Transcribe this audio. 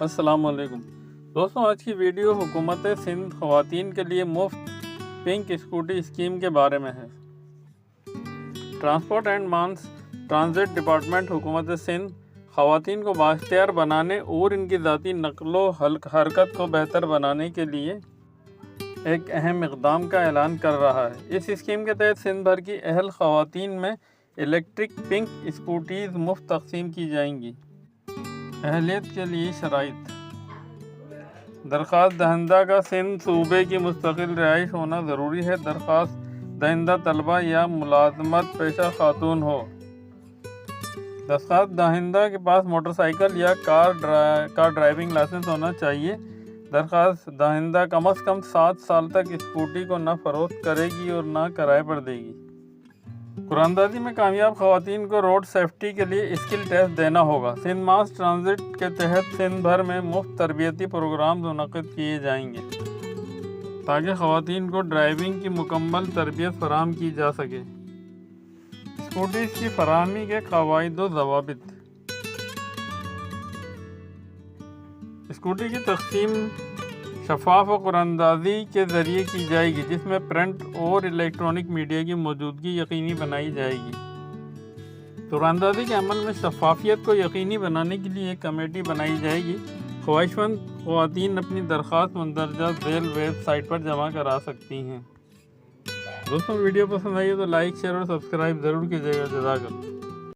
السلام علیکم دوستوں، آج کی ویڈیو حکومت سندھ خواتین کے لیے مفت پنک اسکوٹی اسکیم کے بارے میں ہے۔ ٹرانسپورٹ اینڈ مانس ٹرانزٹ ڈپارٹمنٹ حکومت سندھ خواتین کو بااختیار بنانے اور ان کی ذاتی نقل و حرکت کو بہتر بنانے کے لیے ایک اہم اقدام کا اعلان کر رہا ہے۔ اس اسکیم کے تحت سندھ بھر کی اہل خواتین میں الیکٹرک پنک اسکوٹیز مفت تقسیم کی جائیں گی۔ اہلیت کے لیے شرائط: درخواست دہندہ کا سندھ صوبے کی مستقل رہائش ہونا ضروری ہے۔ درخواست دہندہ طلبہ یا ملازمت پیشہ خاتون ہو۔ درخواست دہندہ کے پاس موٹر سائیکل یا کار ڈرائیونگ لائسنس ہونا چاہیے۔ درخواست دہندہ کم از کم 7 سال تک اسکوٹی کو نہ فروخت کرے گی اور نہ کرائے پر دے گی۔ قراردادی میں کامیاب خواتین کو روڈ سیفٹی کے لیے اسکل ٹیسٹ دینا ہوگا۔ سندھ ماس ٹرانزٹ کے تحت سندھ بھر میں مفت تربیتی پروگرامز منعقد کیے جائیں گے تاکہ خواتین کو ڈرائیونگ کی مکمل تربیت فراہم کی جا سکے۔ اسکوٹیز کی فراہمی کے قواعد و ضوابط: اسکوٹی کی تقسیم شفاف و قراردادی کے ذریعے کی جائے گی، جس میں پرنٹ اور الیکٹرانک میڈیا کی موجودگی یقینی بنائی جائے گی۔ قراردادی کے عمل میں شفافیت کو یقینی بنانے کے لیے ایک کمیٹی بنائی جائے گی۔ خواہش مند خواتین اپنی درخواست مندرجہ ذیل ویب سائٹ پر جمع کرا سکتی ہیں۔ دوستوں، ویڈیو پسند آئی تو لائک، شیئر اور سبسکرائب ضرور کیجیے گا۔ جزاک اللہ۔